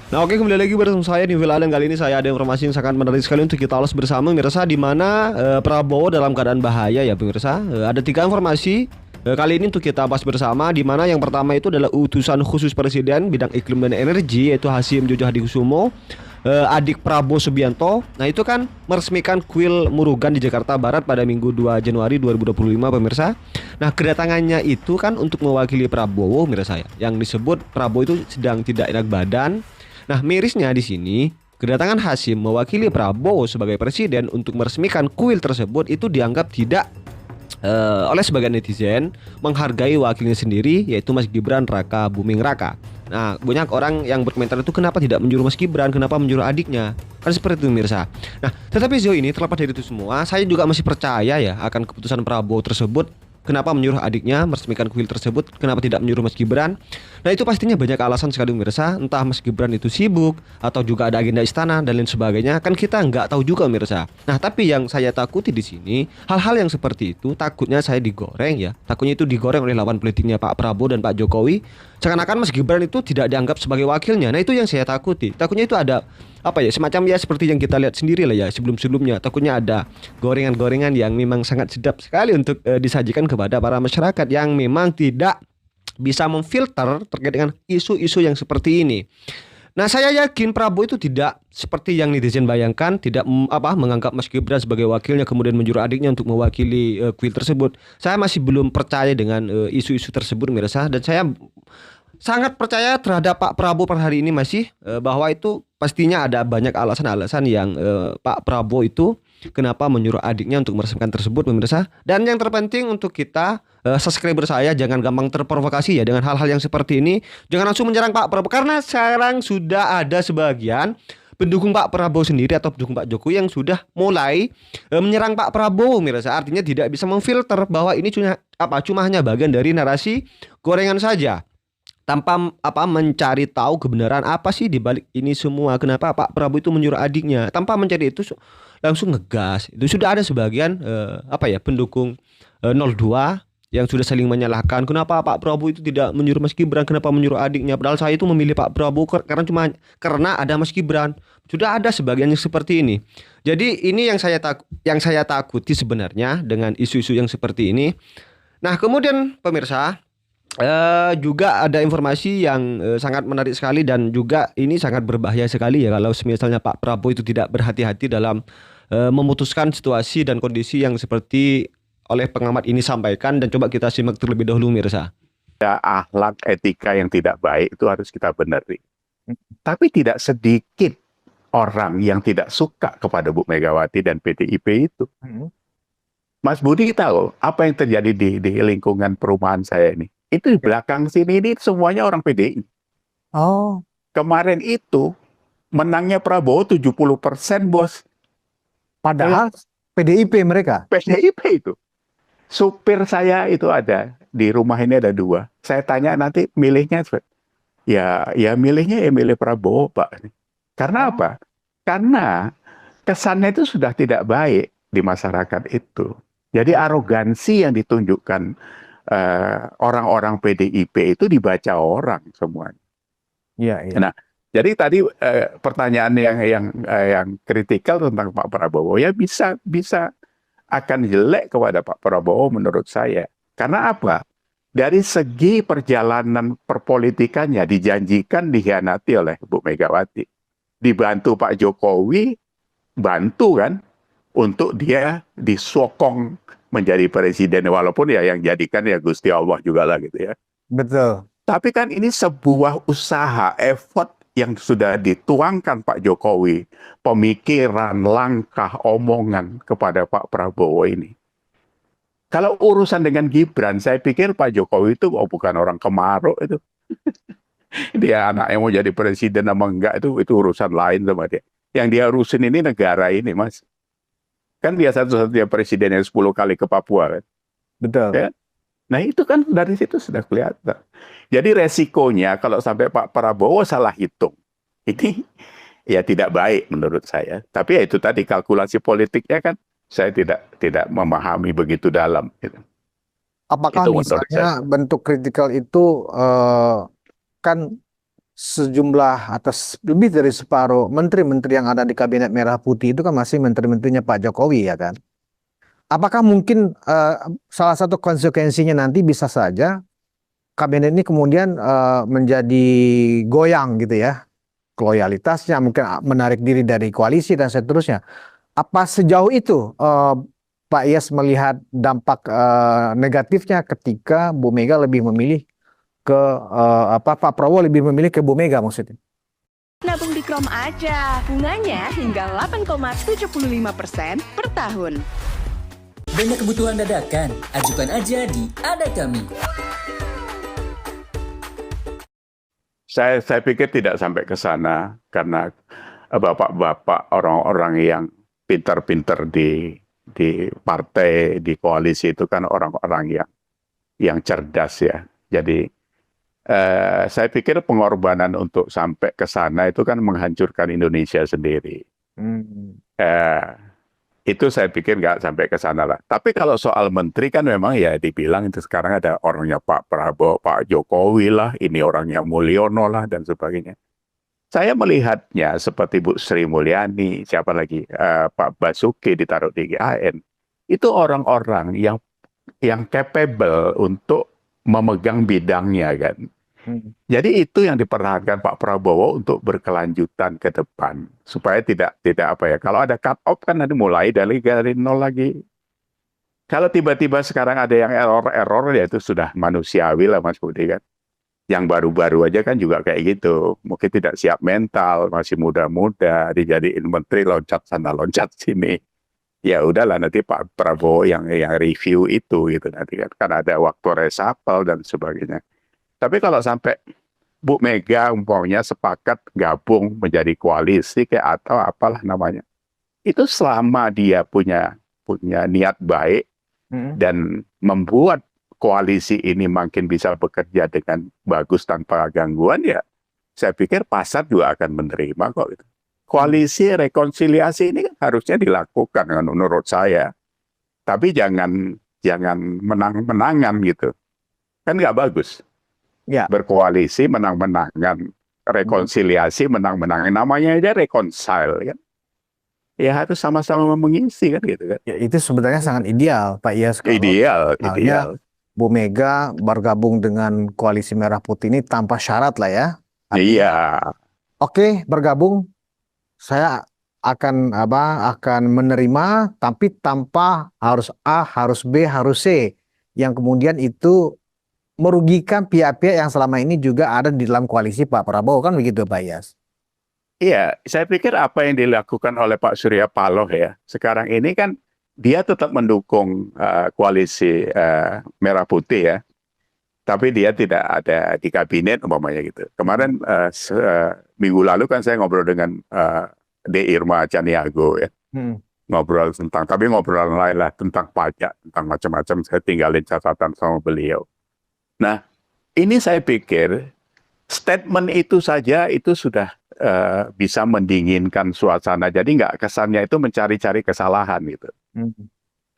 Nah, oke, kembali lagi bersama saya di Villa, dan kali ini saya ada informasi yang sangat menarik sekali untuk kita ulas bersama pemirsa, di mana Prabowo dalam keadaan bahaya ya pemirsa. Ada tiga informasi kali ini untuk kita bahas bersama, di mana yang pertama itu adalah utusan khusus Presiden bidang iklim dan energi, yaitu Hasyim Jojo Hadikusumo, adik Prabowo Subianto. Nah, itu kan meresmikan kuil Murugan di Jakarta Barat pada Minggu 2 Januari 2025 pemirsa. Nah, kedatangannya itu kan untuk mewakili Prabowo pemirsa ya, yang disebut Prabowo itu sedang tidak enak badan. Nah, mirisnya di sini, kedatangan Hasyim mewakili Prabowo sebagai presiden untuk meresmikan kuil tersebut itu dianggap tidak oleh sebagian netizen menghargai wakilnya sendiri, yaitu Mas Gibran Raka Buming Raka. Nah, banyak orang yang berkomentar itu, kenapa tidak menyuruh Mas Gibran, kenapa menyuruh adiknya? Kan seperti itu Mirsa. Nah, tetapi sejauh ini terlepas dari itu semua, saya juga masih percaya ya akan keputusan Prabowo tersebut. Kenapa menyuruh adiknya meresmikan kuil tersebut? Kenapa tidak menyuruh Mas Gibran? Nah, itu pastinya banyak alasan sekali pemirsa. Entah Mas Gibran itu sibuk, atau juga ada agenda istana dan lain sebagainya. Kan kita nggak tahu juga pemirsa. Nah, tapi yang saya takuti di sini, hal-hal yang seperti itu takutnya saya digoreng ya. Takutnya itu digoreng oleh lawan politiknya Pak Prabowo dan Pak Jokowi. Seakan-akan Mas Gibran itu tidak dianggap sebagai wakilnya. Nah, itu yang saya takuti. Takutnya itu ada apa ya, semacam ya seperti yang kita lihat sendiri lah ya sebelum-sebelumnya. Takutnya ada gorengan-gorengan yang memang sangat sedap sekali untuk disajikan kepada para masyarakat yang memang tidak bisa memfilter terkait dengan isu-isu yang seperti ini. Nah, saya yakin Prabowo itu tidak seperti yang netizen bayangkan, tidak menganggap Mas Gibran sebagai wakilnya kemudian menyuruh adiknya untuk mewakili kuil tersebut. Saya masih belum percaya dengan isu-isu tersebut, Mirsa, dan saya sangat percaya terhadap Pak Prabowo per hari ini masih bahwa itu pastinya ada banyak alasan-alasan yang Pak Prabowo itu kenapa menyuruh adiknya untuk meresmikan tersebut pemirsa. Dan yang terpenting untuk kita subscriber saya, jangan gampang terprovokasi ya dengan hal-hal yang seperti ini. Jangan langsung menyerang Pak Prabowo, karena sekarang sudah ada sebagian pendukung Pak Prabowo sendiri atau pendukung Pak Jokowi yang sudah mulai menyerang Pak Prabowo pemirsa. Artinya tidak bisa memfilter bahwa ini cuma hanya bagian dari narasi gorengan saja, tanpa mencari tahu kebenaran apa sih di balik ini semua. Kenapa Pak Prabowo itu menyuruh adiknya, tanpa mencari itu langsung ngegas. Itu sudah ada sebagian pendukung 02 yang sudah saling menyalahkan, kenapa Pak Prabowo itu tidak menyuruh Mas Gibran, kenapa menyuruh adiknya, padahal saya itu memilih Pak Prabowo karena ada Mas Gibran. Sudah ada sebagian yang seperti ini. Jadi ini yang saya takuti sebenarnya dengan isu-isu yang seperti ini. Nah, kemudian pemirsa, juga ada informasi yang sangat menarik sekali, dan juga ini sangat berbahaya sekali ya kalau misalnya Pak Prabowo itu tidak berhati-hati dalam memutuskan situasi dan kondisi yang seperti oleh pengamat ini sampaikan. Dan coba kita simak terlebih dahulu Mirsa. Akhlak etika yang tidak baik itu harus kita benerin. Tapi tidak sedikit orang yang tidak suka kepada Bu Megawati dan PDIP itu. Mas Budi tahu apa yang terjadi di lingkungan perumahan saya ini? Itu di belakang sini ini semuanya orang PDI. Oh, Kemarin itu menangnya Prabowo 70%, bos. padahal PDIP mereka. PDIP itu. Supir saya itu ada di rumah ini, ada dua. Saya tanya nanti milihnya, ya milihnya ya milih Prabowo, Pak. Karena apa? Karena kesannya itu sudah tidak baik di masyarakat itu. Jadi arogansi yang ditunjukkan orang-orang PDIP itu dibaca orang semuanya. Iya, iya. Nah, jadi tadi pertanyaan yang kritikal tentang Pak Prabowo, ya bisa akan jelek kepada Pak Prabowo menurut saya. Karena apa? Dari segi perjalanan perpolitikannya dijanjikan dikhianati oleh Bu Megawati. Dibantu Pak Jokowi, bantu kan untuk dia disokong menjadi presiden, walaupun ya yang jadikan ya Gusti Allah juga lah gitu ya. Betul. Tapi kan ini sebuah usaha, effort yang sudah dituangkan Pak Jokowi, pemikiran, langkah, omongan kepada Pak Prabowo ini. Kalau urusan dengan Gibran, saya pikir Pak Jokowi itu bukan orang kemaruk itu. Dia anak yang mau jadi presiden sama enggak itu urusan lain sama dia. Yang dia urusin ini negara ini, Mas. Kan dia satu-satunya presiden yang 10 kali ke Papua kan. Betul. Ya? Nah itu kan dari situ sudah kelihatan. Jadi resikonya kalau sampai Pak Prabowo salah hitung, ini ya tidak baik menurut saya. Tapi ya itu tadi kalkulasi politiknya kan saya tidak memahami begitu dalam. Gitu. Apakah Itu misalnya bentuk kritikal itu kan sejumlah atas lebih dari separuh menteri-menteri yang ada di kabinet merah putih itu kan masih menteri-menterinya Pak Jokowi ya kan. Apakah mungkin salah satu konsekuensinya nanti bisa saja kabinet ini kemudian menjadi goyang gitu ya, loyalitasnya mungkin menarik diri dari koalisi dan seterusnya. Apa sejauh itu Pak Iyas melihat dampak negatifnya ketika Bu Mega lebih memilih ke Pak Prabowo lebih memilih ke Bu Mega maksudnya? Nabung di Krom aja, bunganya hingga 8,75% per tahun. Banyak kebutuhan dadakan, ajukan aja di Ada Kami. Saya pikir tidak sampai ke sana karena bapak-bapak orang-orang yang pintar-pintar di partai, di koalisi itu kan orang-orang yang cerdas ya. Jadi saya pikir pengorbanan untuk sampai ke sana itu kan menghancurkan Indonesia sendiri. Itu saya pikir nggak sampai ke sana lah. Tapi kalau soal menteri kan memang ya dibilang itu sekarang ada orangnya Pak Prabowo, Pak Jokowi lah, ini orangnya Mulyono lah dan sebagainya. Saya melihatnya seperti Bu Sri Mulyani, siapa lagi, Pak Basuki ditaruh di GAN. Itu orang-orang yang capable untuk memegang bidangnya kan. Jadi itu yang dipertahankan Pak Prabowo untuk berkelanjutan ke depan supaya tidak apa ya. Kalau ada cut off kan nanti mulai dari nol lagi. Kalau tiba-tiba sekarang ada yang error ya itu sudah manusiawi lah Mas Budi kan. Yang baru-baru aja kan juga kayak gitu. Mungkin tidak siap mental, masih muda-muda, dijadiin menteri loncat sana loncat sini. Ya udahlah nanti Pak Prabowo yang review itu gitu nanti kan ada waktu resapel dan sebagainya. Tapi kalau sampai Bu Mega umpamanya sepakat gabung menjadi koalisi kayak atau apalah namanya, itu selama dia punya niat baik dan membuat koalisi ini makin bisa bekerja dengan bagus tanpa gangguan ya, saya pikir pasar juga akan menerima kok. Gitu. Koalisi rekonsiliasi ini kan harusnya dilakukan kan menurut saya, tapi jangan menang-menangan gitu, kan nggak bagus. Ya. Berkoalisi menang-menangan, rekonsiliasi menang-menangan, namanya aja reconcile kan. Ya harus sama-sama mengisi kan gitu kan. Ya, itu sebenarnya sangat ideal Pak Iyas. Ideal. Bu Mega bergabung dengan koalisi Merah Putih ini tanpa syarat lah ya. Iya. Oke, bergabung. Saya akan menerima, tapi tanpa harus A, harus B, harus C, yang kemudian itu merugikan pihak-pihak yang selama ini juga ada di dalam koalisi Pak Prabowo, kan begitu Pak Iyas? Iya, saya pikir apa yang dilakukan oleh Pak Surya Paloh ya, sekarang ini kan dia tetap mendukung koalisi Merah Putih ya, tapi dia tidak ada di kabinet umpamanya gitu. Kemarin minggu lalu kan saya ngobrol dengan De Irma Caniago ya, ngobrol lain lah tentang pajak, tentang macam-macam, saya tinggalin catatan sama beliau. Nah, ini saya pikir statement itu saja itu sudah bisa mendinginkan suasana. Jadi nggak kesannya itu mencari-cari kesalahan gitu.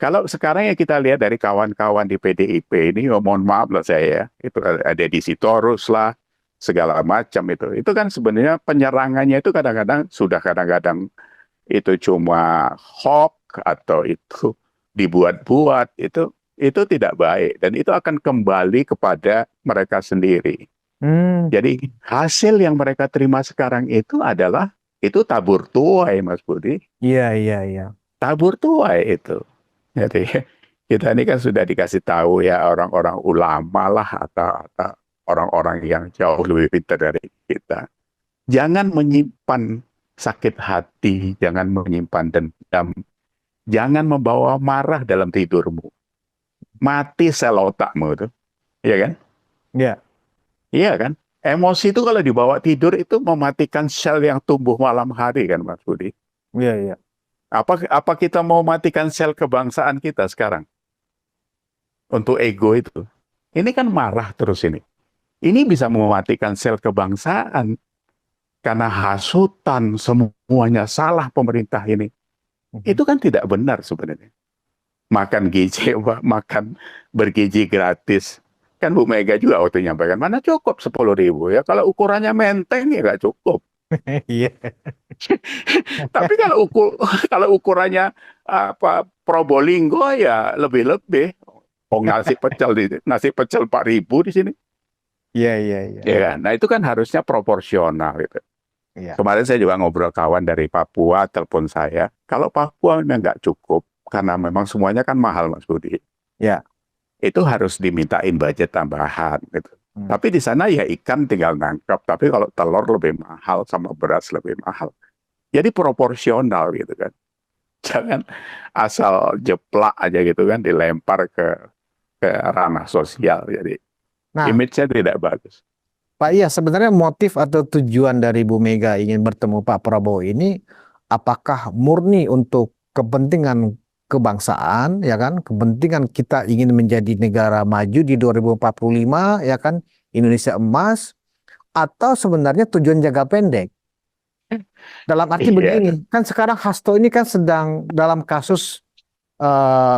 Kalau sekarang yang kita lihat dari kawan-kawan di PDIP ini, mohon maaf lah saya ya, itu ada di Sitorus lah, segala macam itu. Itu kan sebenarnya penyerangannya itu kadang-kadang itu cuma hoax atau itu dibuat-buat itu tidak baik dan itu akan kembali kepada mereka sendiri. Jadi hasil yang mereka terima sekarang itu adalah tabur tuai Mas Budi. Iya. Tabur tuai itu. Jadi kita ini kan sudah dikasih tahu ya orang-orang ulama lah atau orang-orang yang jauh lebih pintar dari kita. Jangan menyimpan sakit hati, jangan menyimpan dendam, jangan membawa marah dalam tidurmu. Mati sel otakmu itu, iya kan? Iya. Iya kan? Emosi itu kalau dibawa tidur itu mematikan sel yang tumbuh malam hari kan, Mas Budi? Iya. Apa kita mau matikan sel kebangsaan kita sekarang? Untuk ego itu. Ini kan marah terus ini. Ini bisa mematikan sel kebangsaan karena hasutan semuanya salah pemerintah ini. Itu kan tidak benar sebenarnya. Makan bergizi gratis Kan Bu Mega juga waktu nyampaikan, mana cukup 10.000 ya. Kalau ukurannya menteng ya nggak cukup. Iya. Tapi kalau ukurannya Probolinggo ya lebih-lebih. Oh, nasi pecel 4.000 di sini. Iya, iya, iya. Ya kan? Nah itu kan harusnya proporsional gitu. Iya. Kemarin saya juga ngobrol kawan dari Papua, telepon saya. Kalau Papua memang nggak cukup, karena memang semuanya kan mahal Mas Budi. Ya. Itu harus dimintain budget tambahan gitu. Tapi di sana ya ikan tinggal nangkap. Tapi kalau telur lebih mahal sama beras lebih mahal. Jadi proporsional gitu kan. Jangan asal jeplak aja gitu kan, dilempar ke ranah sosial. Jadi Nah, image-nya tidak bagus. Pak Iya, sebenarnya motif atau tujuan dari Bu Mega ingin bertemu Pak Prabowo ini apakah murni untuk kepentingan kebangsaan, ya kan? Kepentingan kita ingin menjadi negara maju di 2045, ya kan? Indonesia emas, atau sebenarnya tujuan jangka pendek? Dalam arti Iya. begini, kan sekarang Hasto ini kan sedang dalam kasus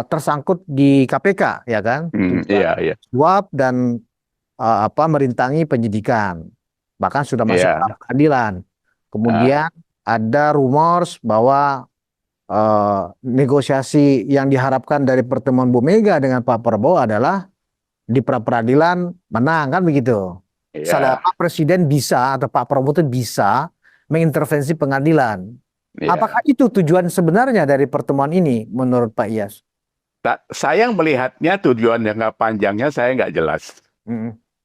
tersangkut di KPK, ya kan? Iya. Suap dan merintangi penyidikan, bahkan sudah masuk Iya. ke pengadilan. Kemudian ada rumors bahwa negosiasi yang diharapkan dari pertemuan Bu Mega dengan Pak Prabowo adalah di pra-peradilan menang, kan begitu. Iya. Seolah-olah Presiden bisa atau Pak Prabowo itu bisa mengintervensi pengadilan. Iya. Apakah itu tujuan sebenarnya dari pertemuan ini menurut Pak Iyas? Saya melihatnya tujuan jangka panjangnya saya nggak jelas.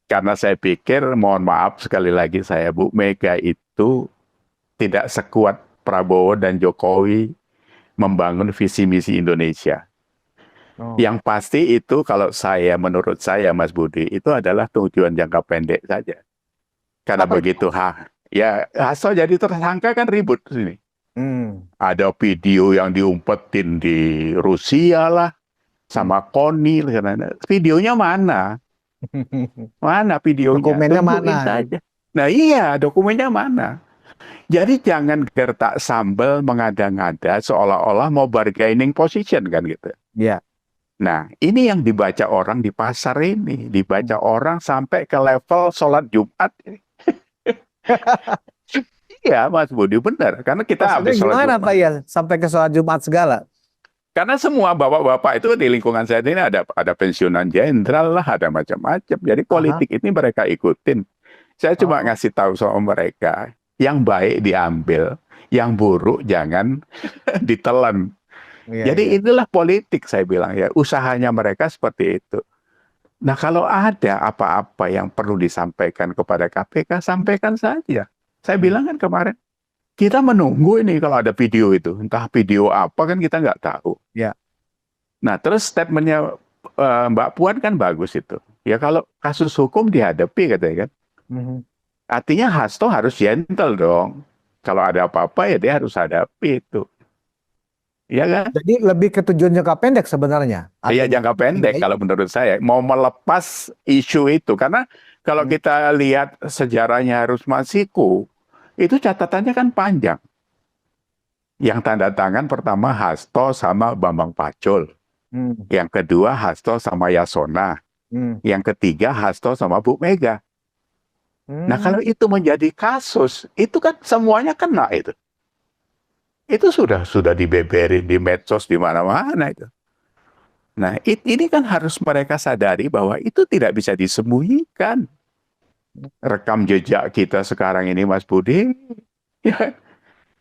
Karena saya pikir, mohon maaf sekali lagi saya, Bu Mega itu tidak sekuat Prabowo dan Jokowi membangun visi misi Indonesia. Yang pasti itu kalau menurut saya Mas Budi, itu adalah tujuan jangka pendek saja. Karena begitu Hasto jadi tersangka kan ribut sini. Ada video yang diumpetin di Rusia lah, sama Koni. Videonya mana? Mana videonya? Dokumennya Tunjukin mana? saja. Nah iya, dokumennya mana? Jadi jangan gertak sambal mengada-ngada seolah-olah mau bargaining position kan gitu. Ya. Nah ini yang dibaca orang di pasar ini. Dibaca orang sampai ke level sholat Jumat ini. Iya Mas Budi, benar. Karena kita Maksudnya habis sholat gimana Jumat. Pak Iyas sampai ke sholat Jumat segala? Karena semua bapak-bapak itu di lingkungan saya ini ada pensiunan jenderal lah, ada macam-macam. Jadi politik ini mereka ikutin. Saya cuma ngasih tahu soal mereka, yang baik diambil, yang buruk jangan ditelan. Jadi inilah politik saya bilang ya, usahanya mereka seperti itu. Nah kalau ada apa-apa yang perlu disampaikan kepada KPK, sampaikan saja. Saya bilang kan kemarin, kita menunggu ini kalau ada video itu. Entah video apa kan kita nggak tahu. Ya. Nah terus statementnya Mbak Puan kan bagus itu. Ya kalau kasus hukum dihadapi katanya kan. Artinya Hasto harus gentle dong. Kalau ada apa-apa ya dia harus hadapi itu. Iya kan? Jadi lebih ke tujuan jangka pendek sebenarnya. Iya jangka pendek kalau menurut saya. Mau melepas isu itu. Karena kalau kita lihat sejarahnya Harus Masiku, itu catatannya kan panjang. Yang tanda tangan pertama Hasto sama Bambang Pacul. Yang kedua Hasto sama Yasona. Yang ketiga Hasto sama Bu Mega. Nah kalau itu menjadi kasus, itu kan semuanya kena itu. Itu sudah dibeberin di medsos di mana-mana itu. Nah ini kan harus mereka sadari bahwa itu tidak bisa disembunyikan. Rekam jejak kita sekarang ini Mas Budi, ya,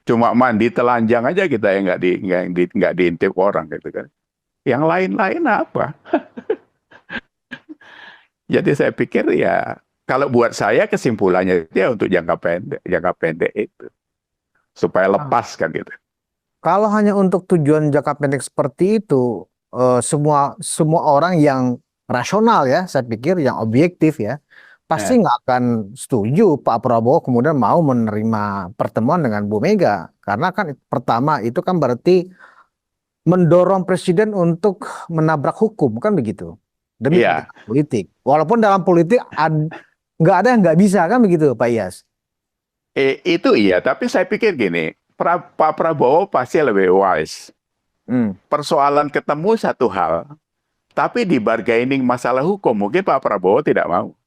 cuma mandi telanjang aja kita yang nggak diintip orang gitu kan. Yang lain-lain apa? Jadi saya pikir ya kalau buat saya kesimpulannya ya untuk jangka pendek itu supaya lepas kan gitu. Kalau hanya untuk tujuan jangka pendek seperti itu, semua orang yang rasional ya, saya pikir yang objektif ya, pasti nggak akan setuju Pak Prabowo kemudian mau menerima pertemuan dengan Bu Mega. Karena kan pertama itu kan berarti mendorong presiden untuk menabrak hukum, kan begitu. Demi politik. Walaupun dalam politik nggak ada yang nggak bisa, kan begitu Pak Iyas? Itu iya, tapi saya pikir gini, Pak Prabowo pasti lebih wise. Persoalan ketemu satu hal, Tapi di bargaining masalah hukum mungkin Pak Prabowo tidak mau.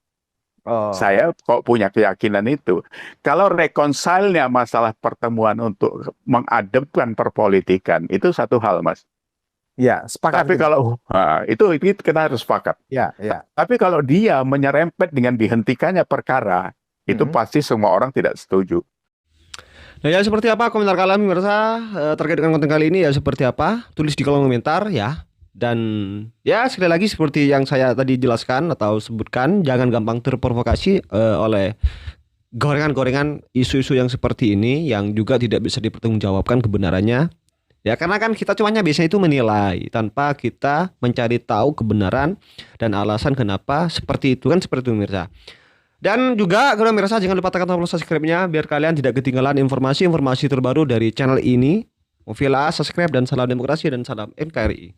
Oh. Saya kok punya keyakinan itu. Kalau reconcile-nya masalah pertemuan untuk mengadepkan perpolitikan, itu satu hal, Mas. Ya, sepakat. Tapi gitu. kalau itu kita harus sepakat. Ya, ya. Tapi kalau dia menyerempet dengan dihentikannya perkara, itu pasti semua orang tidak setuju. Nah ya seperti apa komentar kalian pemirsa terkait dengan konten kali ini ya seperti apa? Tulis di kolom komentar ya. Dan ya sekali lagi seperti yang saya tadi jelaskan atau sebutkan, jangan gampang terprovokasi oleh gorengan-gorengan isu-isu yang seperti ini yang juga tidak bisa dipertanggungjawabkan kebenarannya. Ya karena kan kita cumanya biasanya itu menilai tanpa kita mencari tahu kebenaran dan alasan kenapa seperti itu kan seperti itu pemirsa. Dan juga kalau pemirsa jangan lupa tekan tombol subscribe-nya biar kalian tidak ketinggalan informasi-informasi terbaru dari channel ini. Movila, subscribe dan salam demokrasi dan salam NKRI.